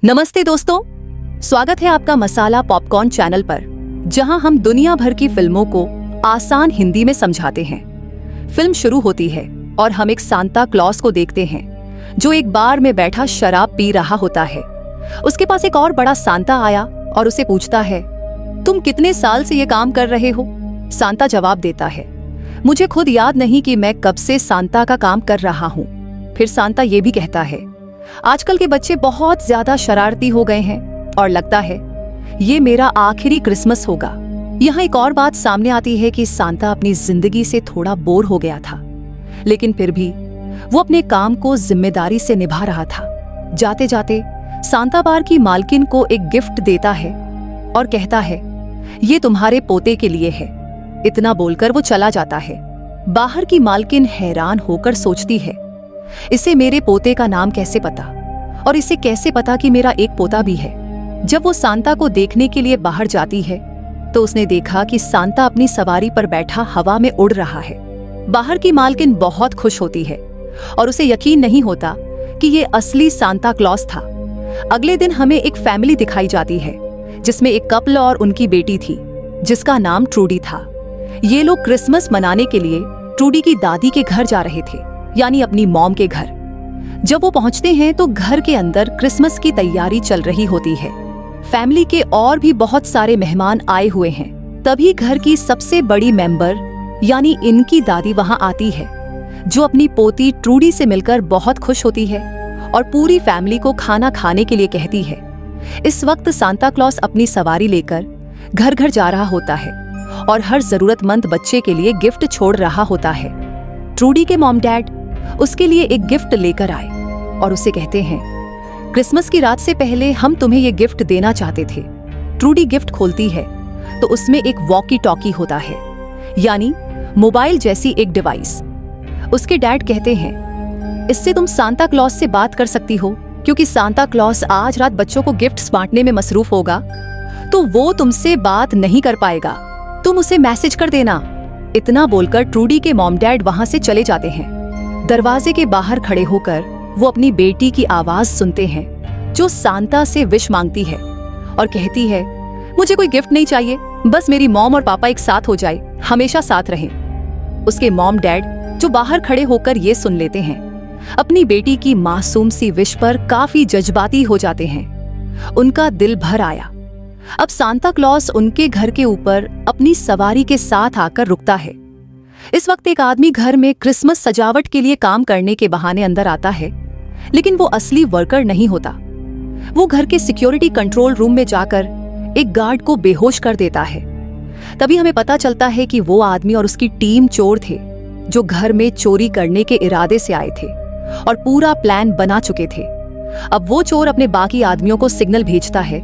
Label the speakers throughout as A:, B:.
A: नमस्ते दोस्तों, स्वागत है आपका मसाला पॉपकॉर्न चैनल पर, जहां हम दुनिया भर की फिल्मों को आसान हिंदी में समझाते हैं। फिल्म शुरू होती है और हम एक सांता क्लॉस को देखते हैं जो एक बार में बैठा शराब पी रहा होता है। उसके पास एक और बड़ा सांता आया और उसे पूछता है, तुम कितने साल से ये काम कर रहे हो? सांता जवाब देता है, मुझे खुद याद नहीं कि मैं कब से सांता का काम कर रहा हूँ। फिर सांता ये भी कहता है, आजकल के बच्चे बहुत ज्यादा शरारती हो गए हैं और लगता है ये मेरा आखिरी क्रिसमस होगा। यहाँ एक और बात सामने आती है कि सांता अपनी जिंदगी से थोड़ा बोर हो गया था, लेकिन फिर भी वो अपने काम को जिम्मेदारी से निभा रहा था। जाते जाते सांता बार की मालकिन को एक गिफ्ट देता है और कहता है, ये तुम्हारे पोते के लिए है। इतना बोलकर वो चला जाता है। बाहर की मालकिन हैरान होकर सोचती है, इसे मेरे पोते का नाम कैसे पता, और इसे कैसे पता कि मेरा एक पोता भी है। जब वो सांता को देखने के लिए बाहर जाती है तो उसने देखा कि सांता अपनी सवारी पर बैठा हवा में उड़ रहा है। बाहर की मालकिन बहुत खुश होती है और उसे यकीन नहीं होता कि ये असली सांता क्लॉस था। अगले दिन हमें एक फैमिली दिखाई जाती है जिसमें एक कपल और उनकी बेटी थी जिसका नाम ट्रूडी था। ये लोग क्रिसमस मनाने के लिए ट्रूडी की दादी के घर जा रहे थे, यानी अपनी मॉम के घर। जब वो पहुंचते हैं तो घर के अंदर क्रिसमस की तैयारी चल रही होती है। फैमिली के और भी बहुत सारे मेहमान आए हुए हैं। तभी घर की सबसे बड़ी मेंबर यानी इनकी दादी वहां आती है, जो अपनी पोती ट्रूडी से मिलकर बहुत खुश होती है और पूरी फैमिली को खाना खाने के लिए कहती है। इस वक्त सांता क्लॉस अपनी सवारी लेकर घर घर जा रहा होता है और हर जरूरतमंद बच्चे के लिए गिफ्ट छोड़ रहा होता है। ट्रूडी के मॉम डैड उसके लिए एक गिफ्ट लेकर आए और उसे कहते हैं, क्रिसमस की रात से पहले हम तुम्हें ये गिफ्ट देना चाहते थे। ट्रूडी गिफ्ट खोलती है तो उसमें एक वॉकी टॉकी होता है, यानी मोबाइल जैसी एक डिवाइस। उसके डैड कहते हैं, इससे तुम सांता क्लॉस से बात कर सकती हो, क्योंकि सांता क्लॉस आज रात बच्चों को गिफ्ट बांटने में मसरूफ होगा, तो वो तुमसे बात नहीं कर पाएगा। तुम उसे मैसेज कर देना। इतना बोलकर ट्रूडी के मॉम डैड वहां से चले जाते हैं। दरवाजे के बाहर खड़े होकर वो अपनी बेटी की आवाज सुनते हैं, जो सांता से विश मांगती है और कहती है, मुझे कोई गिफ्ट नहीं चाहिए, बस मेरी मॉम और पापा एक साथ हो जाए, हमेशा साथ रहें। उसके मॉम डैड जो बाहर खड़े होकर ये सुन लेते हैं, अपनी बेटी की मासूम सी विश पर काफी जज्बाती हो जाते हैं। उनका दिल भर आया। अब सांता क्लॉस उनके घर के ऊपर अपनी सवारी के साथ आकर रुकता है। इस वक्त एक आदमी घर में क्रिसमस सजावट के लिए काम करने के बहाने अंदर आता है, लेकिन वो असली वर्कर नहीं होता। वो घर के सिक्योरिटी कंट्रोल रूम में जाकर एक गार्ड को बेहोश कर देता है। तभी हमें पता चलता है कि वो आदमी और उसकी टीम चोर थे, जो घर में चोरी करने के इरादे से आए थे और पूरा प्लान बना चुके थे। अब वो चोर अपने बाकी आदमियों को सिग्नल भेजता है,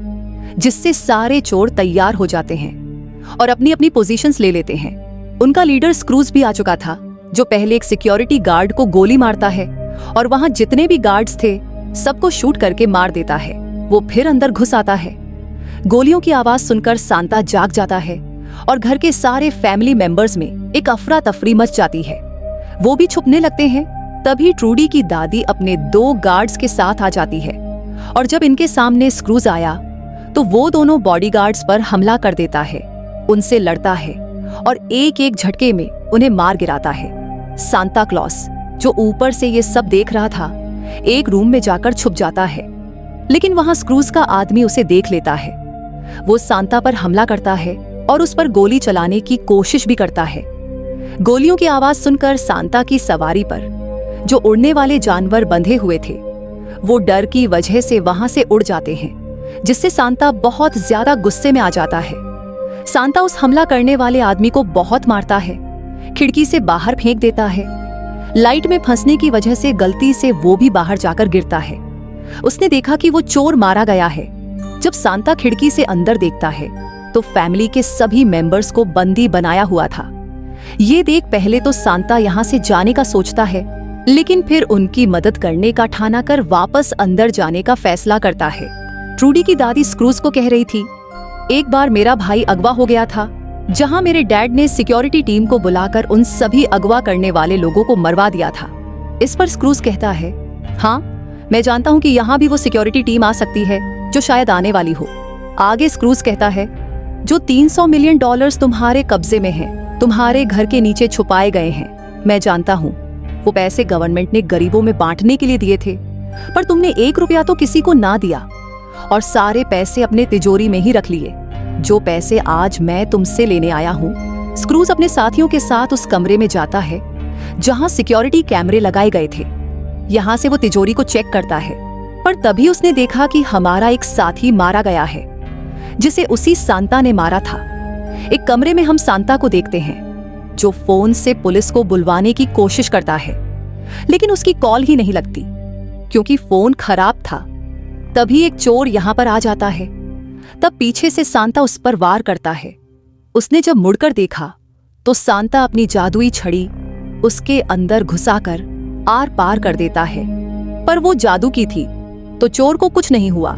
A: जिससे सारे चोर तैयार हो जाते हैं और अपनी अपनी पोजीशंस ले लेते हैं। उनका लीडर स्क्रूज भी आ चुका था, जो पहले एक सिक्योरिटी गार्ड को गोली मारता है और वहां जितने भी गार्ड्स थे सबको शूट करके मार देता है। वो फिर अंदर घुस आता है। गोलियों की आवाज सुनकर सांता जाग जाता है और घर के सारे फैमिली मेंबर्स में एक अफरा तफरी मच जाती है। वो भी छुपने लगते हैं। तभी ट्रूडी की दादी अपने 2 गार्ड्स के साथ आ जाती है और जब इनके सामने स्क्रूज आया तो वो दोनों बॉडीगार्ड्स पर हमला कर देता है, उनसे लड़ता है और एक एक झटके में उन्हें मार गिराता है। सांता क्लॉस, जो ऊपर से ये सब देख रहा था, एक रूम में जाकर छुप जाता है, लेकिन वहां स्क्रूज का आदमी उसे देख लेता है। वो सांता पर हमला करता है और उस पर गोली चलाने की कोशिश भी करता है। गोलियों की आवाज सुनकर सांता की सवारी पर जो उड़ने वाले जानवर बंधे हुए थे, वो डर की वजह से वहां से उड़ जाते हैं, जिससे सांता बहुत ज्यादा गुस्से में आ जाता है। सांता उस हमला करने वाले आदमी को बहुत मारता है, खिड़की से बाहर फेंक देता है। लाइट में फंसने की वजह से गलती से वो भी बाहर जाकर गिरता है। उसने देखा कि वो चोर मारा गया है। जब सांता खिड़की से अंदर देखता है तो फैमिली के सभी मेंबर्स को बंदी बनाया हुआ था। ये देख पहले तो सांता यहाँ से जाने का सोचता है, लेकिन फिर उनकी मदद करने का ठाना कर वापस अंदर जाने का फैसला करता है। ट्रूडी की दादी स्क्रूज को कह रही थी, एक बार मेरा भाई अगवा हो गया था, जहां मेरे डैड ने सिक्योरिटी टीम को बुलाकर उन सभी अगवा करने वाले लोगों को मरवा दिया था। इस पर स्क्रूज कहता है, हाँ, मैं जानता हूँ कि यहाँ भी वो सिक्योरिटी टीम आ सकती है जो शायद आने वाली हो। आगे स्क्रूज कहता है, जो 300 मिलियन डॉलर्स तुम्हारे कब्जे में हैं, तुम्हारे घर के नीचे छुपाए गए हैं। मैं जानता हूँ वो पैसे गवर्नमेंट ने गरीबों में बांटने के लिए दिए थे, पर तुमने 1 रुपया तो किसी को ना दिया और सारे पैसे अपने तिजोरी में ही रख लिए, जो पैसे आज मैं तुमसे लेने आया हूँ। स्क्रूज अपने साथियों के साथ उस कमरे में जाता है जहां सिक्योरिटी कैमरे लगाए गए थे। यहाँ से वो तिजोरी को चेक करता है, पर तभी उसने देखा कि हमारा एक साथी मारा गया है, जिसे उसी सांता ने मारा था। एक कमरे में हम सांता को देखते हैं जो फोन से पुलिस को बुलवाने की कोशिश करता है, लेकिन उसकी कॉल ही नहीं लगती क्योंकि फोन खराब था। तभी एक चोर यहां पर आ जाता है। तब पीछे से सांता उस पर वार करता है। उसने जब मुड़कर देखा तो सांता अपनी जादुई छड़ी उसके अंदर घुसाकर आर पार कर देता है, पर वो जादू की थी तो चोर को कुछ नहीं हुआ।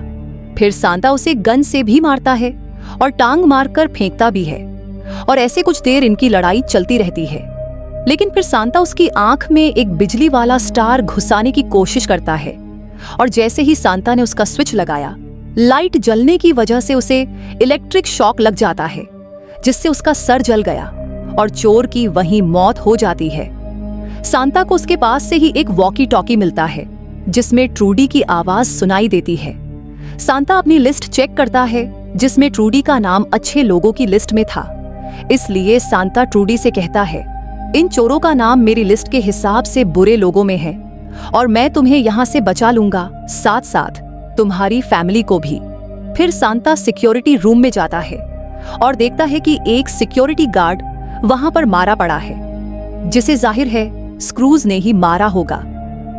A: फिर सांता उसे गन से भी मारता है और टांग मारकर फेंकता भी है, और ऐसे कुछ देर इनकी लड़ाई चलती रहती है। लेकिन फिर सांता उसकी आंख में एक बिजली वाला स्टार घुसाने की कोशिश करता है, और जैसे ही सांता ने उसका स्विच लगाया, लाइट जलने की वजह से उसे इलेक्ट्रिक शॉक लग जाता है, जिससे उसका सर जल गया और चोर की वहीं मौत हो जाती है। सांता को उसके पास से ही एक वॉकी टॉकी मिलता है जिसमें ट्रूडी की आवाज सुनाई देती है। सांता अपनी लिस्ट चेक करता है जिसमें ट्रूडी का नाम अच्छे लोगों की लिस्ट में था, इसलिए सांता ट्रूडी से कहता है, इन चोरों का नाम मेरी लिस्ट के हिसाब से बुरे लोगों में है और मैं तुम्हें यहाँ से बचा लूंगा, साथ साथ तुम्हारी फैमिली को भी। फिर सांता सिक्योरिटी रूम में जाता है और देखता है कि एक सिक्योरिटी गार्ड वहां पर मारा पड़ा है, जिसे जाहिर है स्क्रूज ने ही मारा होगा।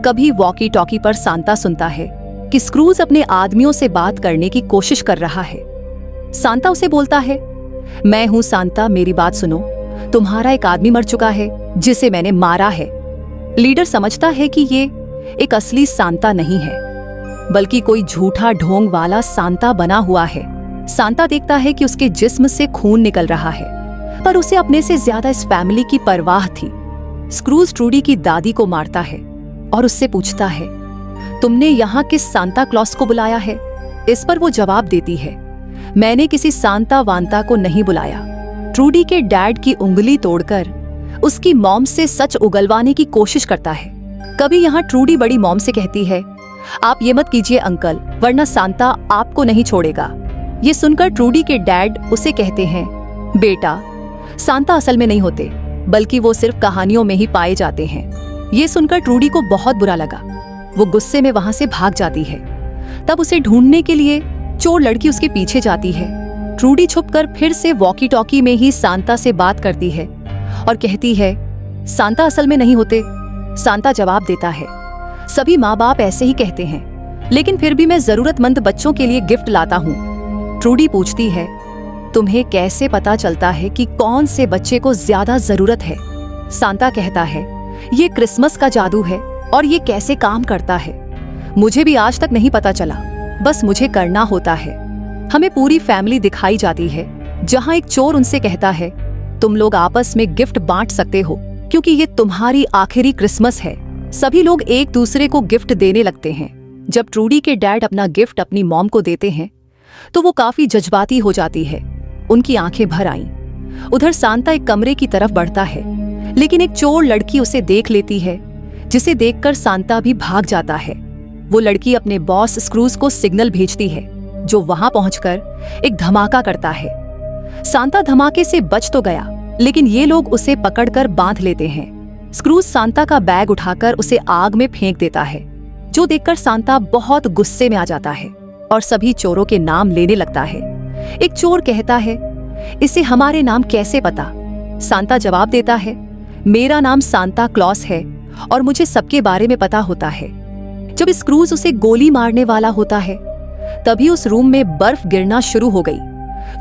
A: कभी वॉकी टॉकी पर सांता सुनता है कि स्क्रूज अपने आदमियों से बात करने की कोशिश कर रहा है। सांता उसे बोलता है, मैं हूं सांता, मेरी बात सुनो, तुम्हारा एक आदमी मर चुका है जिसे मैंने मारा है। लीडर समझता है कि ये एक असली सांता नहीं है, बल्कि कोई झूठा ढोंग वाला सांता बना हुआ है। सांता देखता है कि उसके जिस्म से खून निकल रहा है, पर उसे अपने से ज्यादा इस फैमिली की परवाह थी। स्क्रूज ट्रूडी की दादी को मारता है और उससे पूछता है, तुमने यहाँ किस सांता क्लॉस को बुलाया है? इस पर वो जवाब देती है, मैंने किसी सांता वांता को नहीं बुलाया। ट्रूडी के डैड की उंगली तोड़कर उसकी मॉम से सच उगलवाने की कोशिश करता है। कभी यहाँ ट्रूडी बड़ी मॉम से कहती है, आप ये मत कीजिए अंकल, वरना सांता आपको नहीं छोड़ेगा। ये सुनकर ट्रूडी के डैड उसे कहते हैं, बेटा, सांता असल में नहीं होते, बल्कि वो सिर्फ कहानियों में ही पाए जाते हैं। ये सुनकर ट्रूडी को बहुत बुरा लगा। वो गुस्से में वहां से भाग जाती है। तब उसे ढूंढने के लिए चोर लड़की उसके पीछे जाती है। ट्रूडी छुपकर फिर से वॉकी टॉकी में ही सांता से बात करती है और कहती है, सांता असल में नहीं होते। सांता जवाब देता है, सभी माँ बाप ऐसे ही कहते हैं, लेकिन फिर भी मैं जरूरतमंद बच्चों के लिए गिफ्ट लाता हूँ। ट्रूडी पूछती है, तुम्हें कैसे पता चलता है कि कौन से बच्चे को ज्यादा जरूरत है? सांता कहता है, ये क्रिसमस का जादू है और ये कैसे काम करता है मुझे भी आज तक नहीं पता चला, बस मुझे करना होता है। हमें पूरी फैमिली दिखाई जाती है जहां एक चोर उनसे कहता है, तुम लोग आपस में गिफ्ट बांट सकते हो क्योंकि ये तुम्हारी आखिरी क्रिसमस है। सभी लोग एक दूसरे को गिफ्ट देने लगते हैं। जब ट्रूडी के डैड अपना गिफ्ट अपनी मॉम को देते हैं तो वो काफी जज्बाती हो जाती है। उनकी आंखें भर आईं। उधर सांता एक कमरे की तरफ बढ़ता है, लेकिन एक चोर लड़की उसे देख लेती है, जिसे देखकर सांता भी भाग जाता है। वो लड़की अपने बॉस स्क्रूज को सिग्नल भेजती है, जो वहां पहुंचकर एक धमाका करता है। सांता धमाके से बच तो गया, लेकिन ये लोग उसे पकड़कर बांध लेते हैं। स्क्रूज सांता का बैग उठाकर उसे आग में फेंक देता है, जो देखकर सांता बहुत गुस्से में आ जाता है और सभी चोरों के नाम लेने लगता है। एक चोर कहता है, इसे हमारे नाम कैसे पता? सांता जवाब देता है, मेरा नाम सांता क्लॉस है और मुझे सबके बारे में पता होता है। जब स्क्रूज उसे गोली मारने वाला होता है, तभी उस रूम में बर्फ गिरना शुरू हो गई,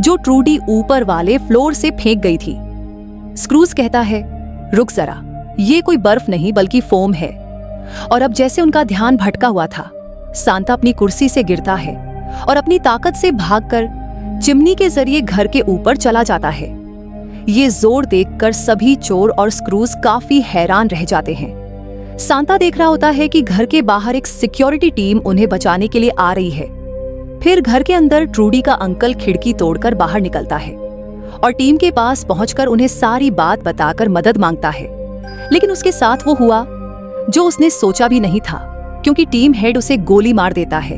A: जो ट्रूडी ऊपर वाले फ्लोर से फेंक गई थी। स्क्रूज कहता है, रुक जरा, ये कोई बर्फ नहीं बल्कि फोम है। और अब जैसे उनका ध्यान भटका हुआ था, सांता अपनी कुर्सी से गिरता है और अपनी ताकत से भागकर चिमनी के जरिए घर के ऊपर चला जाता है। ये जोर देखकर सभी चोर और स्क्रूज काफी हैरान रह जाते हैं। सांता देख रहा होता है कि घर के बाहर एक सिक्योरिटी टीम उन्हें बचाने के लिए आ रही है। फिर घर के अंदर ट्रूडी का अंकल खिड़की तोड़कर बाहर निकलता है और टीम के पास पहुंचकर उन्हें सारी बात बताकर मदद मांगता है। लेकिन उसके साथ वो हुआ जो उसने सोचा भी नहीं था, क्योंकि टीम हेड उसे गोली मार देता है।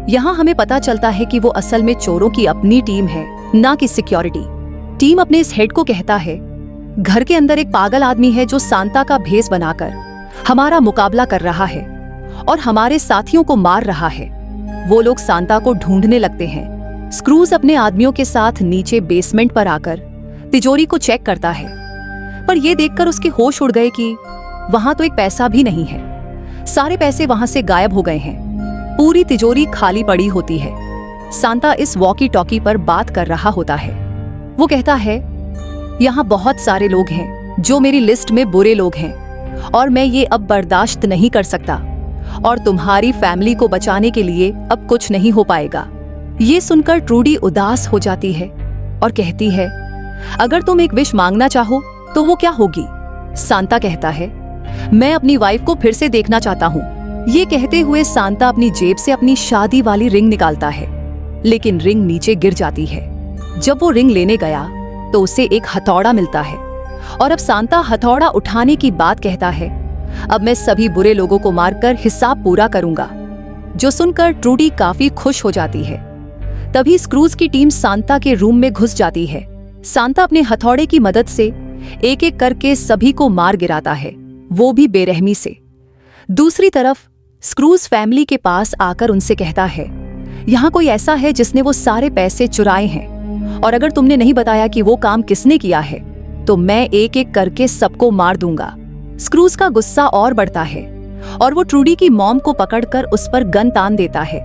A: यहाँ हमें पता चलता है कि वो असल में चोरों की अपनी टीम है, ना कि सिक्योरिटी। टीम अपने इस हेड को कहता है, घर के अंदर एक पागल आदमी है जो सांता का भेष बनाकर हमारा मुकाबला कर रहा है और हमारे साथियों को मार रहा है। वो लोग सांता को ढूंढने लगते हैं। स्क्रूज अपने आदमियों के साथ नीचे बेसमेंट पर आकर तिजोरी को चेक करता है, पर यह देखकर उसके होश उड़ गए कि वहां तो एक पैसा भी नहीं है। सारे पैसे वहां से गायब हो गए हैं। पूरी तिजोरी खाली पड़ी होती है। सांता इस वॉकी टॉकी पर बात कर रहा होता है। वो कहता है, यहाँ बहुत सारे लोग हैं जो मेरी लिस्ट में बुरे लोग हैं और मैं ये अब बर्दाश्त नहीं कर सकता और तुम्हारी फैमिली को बचाने के लिए अब कुछ नहीं हो पाएगा। ये सुनकर ट्रूडी उदास हो जाती है और कहती है, अगर तुम एक विश मांगना चाहो तो वो क्या होगी? सांता कहता है, मैं अपनी वाइफ को फिर से देखना चाहता हूँ। ये कहते हुए सांता अपनी जेब से अपनी शादी वाली रिंग निकालता है, लेकिन रिंग नीचे गिर जाती है। जब वो रिंग लेने गया तो उसे एक हथौड़ा मिलता है और अब सांता हथौड़ा उठाने की बात कहता है, अब मैं सभी बुरे लोगों को मारकर हिसाब पूरा करूंगा। जो सुनकर ट्रूडी काफी खुश हो जाती है। तभी स्क्रूज की टीम सांता के रूम में घुस जाती है। सांता अपने हथौड़े की मदद से एक एक करके सभी को मार गिराता है, वो भी बेरहमी से। दूसरी तरफ स्क्रूज फैमिली के पास आकर उनसे कहता है, यहाँ कोई ऐसा है जिसने वो सारे पैसे चुराए हैं और अगर तुमने नहीं बताया कि वो काम किसने किया है तो मैं एक एक करके सबको मार दूंगा। स्क्रूज का गुस्सा और बढ़ता है और वो ट्रूडी की मॉम को पकड़कर उस पर गन तान देता है।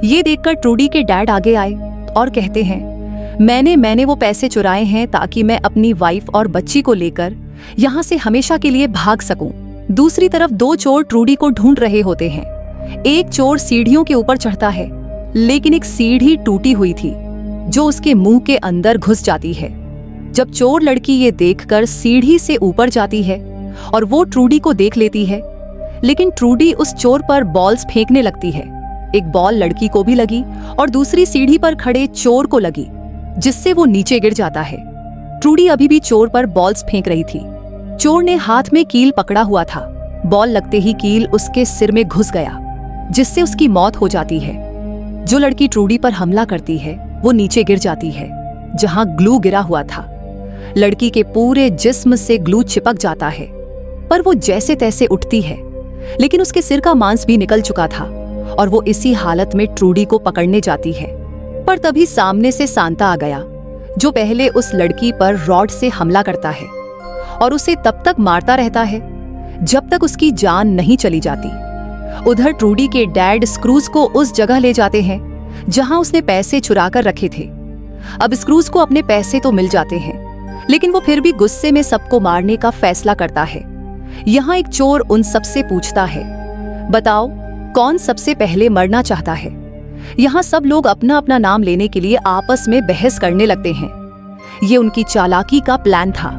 A: ये देखकर ट्रूडी के डैड आगे आए और कहते हैं, मैंने वो पैसे चुराए हैं ताकि मैं अपनी वाइफ और बच्ची को लेकर यहाँ से हमेशा के लिए भाग सकूं। दूसरी तरफ दो चोर ट्रूडी को ढूंढ रहे होते हैं। एक चोर सीढ़ियों के ऊपर चढ़ता है, लेकिन एक सीढ़ी टूटी हुई थी जो उसके मुंह के अंदर घुस जाती है। जब चोर लड़की ये देखकर सीढ़ी से ऊपर जाती है और वो ट्रूडी को देख लेती है, लेकिन ट्रूडी उस चोर पर बॉल्स फेंकने लगती है। एक बॉल लड़की को भी लगी और दूसरी सीढ़ी पर खड़े चोर को लगी, जिससे वो नीचे गिर जाता है। ट्रूडी अभी भी चोर पर बॉल्स फेंक रही थी। चोर ने हाथ में कील पकड़ा हुआ था। बॉल लगते ही कील उसके सिर में घुस गया, जिससे उसकी मौत हो जाती है। जो लड़की ट्रूडी पर हमला करती है वो नीचे गिर जाती है, जहां ग्लू गिरा हुआ था। लड़की के पूरे जिस्म से ग्लू चिपक जाता है, पर वो जैसे तैसे उठती है, लेकिन उसके सिर का मांस भी निकल चुका था और वो इसी हालत में ट्रूडी को पकड़ने जाती है। पर तभी सामने से सांता आ गया, जो पहले उस लड़की पर रॉड से हमला करता है और उसे तब तक मारता रहता है जब तक उसकी जान नहीं चली जाती। उधर ट्रूडी के डैड स्क्रूज को उस जगह ले जाते हैं जहां उसने पैसे चुरा कर रखे थे। अब स्क्रूज को अपने पैसे तो मिल जाते हैं, लेकिन वो फिर भी गुस्से में सबको मारने का फैसला करता है। यहाँ एक चोर उन सबसे पूछता है, बताओ कौन सबसे पहले मरना चाहता है? यहाँ सब लोग अपना अपना नाम लेने के लिए आपस में बहस करने लगते हैं। ये उनकी चालाकी का प्लान था।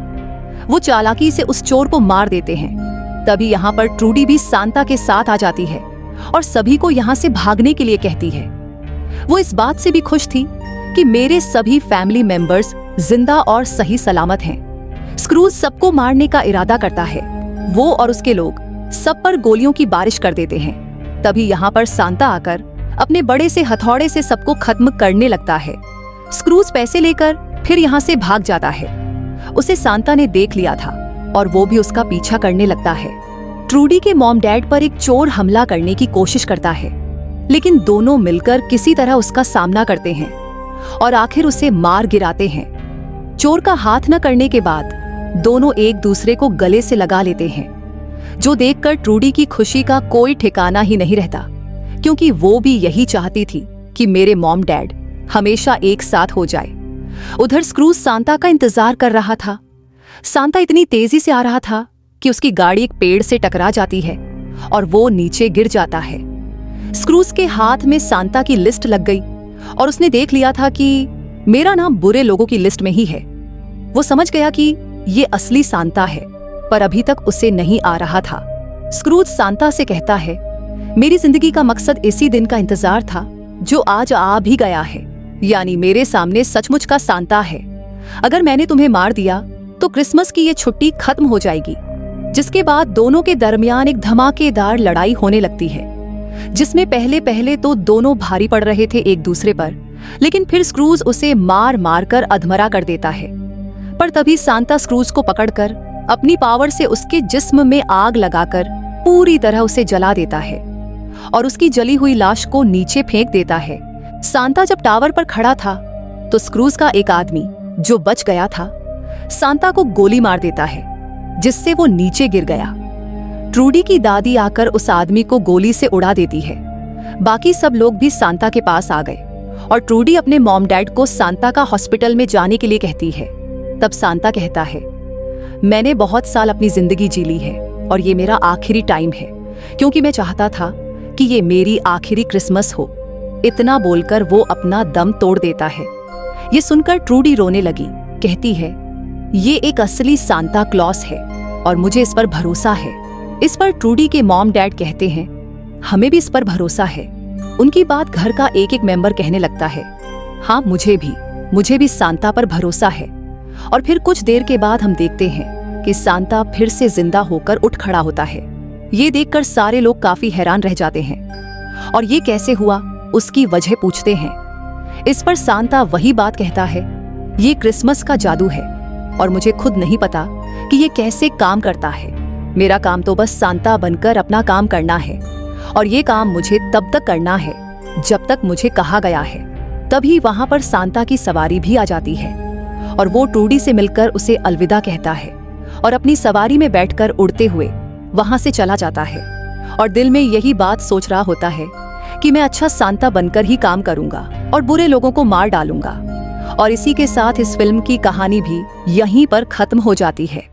A: वो चालाकी से उस चोर को मार देते हैं। तभी यहाँ पर ट्रूडी भी सांता के साथ आ जाती है और सभी को यहाँ से भागने के लिए कहती है। वो इस बात से भी खुश थी कि मेरे सभी फैमिली मेंबर्स जिंदा और सही सलामत हैं। स्क्रूज सबको मारने का इरादा करता है। वो और उसके लोग सब पर गोलियों की बारिश कर देते हैं। तभी यहाँ पर सांता आकर अपने बड़े से हथौड़े से सबको खत्म करने लगता है। स्क्रूज पैसे लेकर फिर यहाँ से भाग जाता है। उसे सांता ने देख लिया था और वो भी उसका पीछा करने लगता है। ट्रूडी के मॉम डैड पर एक चोर हमला करने की कोशिश करता है, लेकिन दोनों मिलकर किसी तरह उसका सामना करते हैं और आखिर उसे मार गिराते हैं। चोर का हाथ न करने के बाद दोनों एक दूसरे को गले से लगा लेते हैं, जो देखकर ट्रूडी की खुशी का कोई ठिकाना ही नहीं रहता, क्योंकि वो भी यही चाहती थी कि मेरे मॉम डैड हमेशा एक साथ हो जाए। उधर स्क्रूज सांता का इंतजार कर रहा था। सांता इतनी तेजी से आ रहा था कि उसकी गाड़ी एक पेड़ से टकरा जाती है और वो नीचे गिर जाता है। स्क्रूज के हाथ में सांता की लिस्ट लग गई और उसने देख लिया था कि मेरा नाम बुरे लोगों की लिस्ट में ही है। वो समझ गया कि ये असली सांता है, पर अभी तक उसे नहीं आ रहा था। स्क्रूज सांता से कहता है, मेरी जिंदगी का मकसद इसी दिन का इंतजार था जो आज आ भी गया है, यानी मेरे सामने सचमुच का सांता है। अगर मैंने तुम्हें मार दिया तो क्रिसमस की ये छुट्टी खत्म हो जाएगी। जिसके बाद दोनों के दरमियान एक धमाकेदार लड़ाई होने लगती है, जिसमें पहले पहले तो दोनों भारी पड़ रहे थे एक दूसरे पर, लेकिन फिर स्क्रूज उसे मार मार कर अधमरा कर देता है। पर तभी सांता स्क्रूज को पकड़कर अपनी पावर से उसके जिस्म में आग लगाकर पूरी तरह उसे जला देता है और उसकी जली हुई लाश को नीचे फेंक देता है। सांता जब टावर पर खड़ा था तो स्क्रूज का एक आदमी जो बच गया था सांता को गोली मार देता है, जिससे वो नीचे गिर गया। ट्रूडी की दादी आकर उस आदमी को गोली से उड़ा देती है। बाकी सब लोग भी सांता के पास आ गए और ट्रूडी अपने मॉम डैड को सांता का हॉस्पिटल में जाने के लिए कहती है। तब सांता कहता है, मैंने बहुत साल अपनी जिंदगी जी ली है और ये मेरा आखिरी टाइम है, क्योंकि मैं चाहता था कि ये मेरी आखिरी क्रिसमस हो। इतना बोलकर वो अपना दम तोड़ देता है। ये सुनकर ट्रूडी रोने लगी, कहती है, ये एक असली सांता क्लॉस है और मुझे इस पर भरोसा है। इस पर ट्रूडी के मॉम डैड कहते हैं, हमें भी इस पर भरोसा है। उनकी बात घर का एक एक मेंबर कहने लगता है, हाँ मुझे भी सांता पर भरोसा है। और फिर कुछ देर के बाद हम देखते हैं कि सांता फिर से जिंदा होकर उठ खड़ा होता है। ये देखकर सारे लोग काफी हैरान रह जाते हैं और ये कैसे हुआ उसकी वजह पूछते हैं। इस पर सांता वही बात कहता है, ये क्रिसमस का जादू है और मुझे खुद नहीं पता कि ये कैसे काम करता है। मेरा काम तो बस सांता बनकर अपना काम करना है और ये काम मुझे तब तक करना है जब तक मुझे कहा गया है। तभी वहां पर सांता की सवारी भी आ जाती है और वो ट्रूडी से मिलकर उसे अलविदा कहता है और अपनी सवारी में बैठकर उड़ते हुए वहां से चला जाता है और दिल में यही बात सोच रहा होता है कि मैं अच्छा सांता बनकर ही काम करूंगा और बुरे लोगों को मार डालूंगा। और इसी के साथ इस फिल्म की कहानी भी यहीं पर खत्म हो जाती है।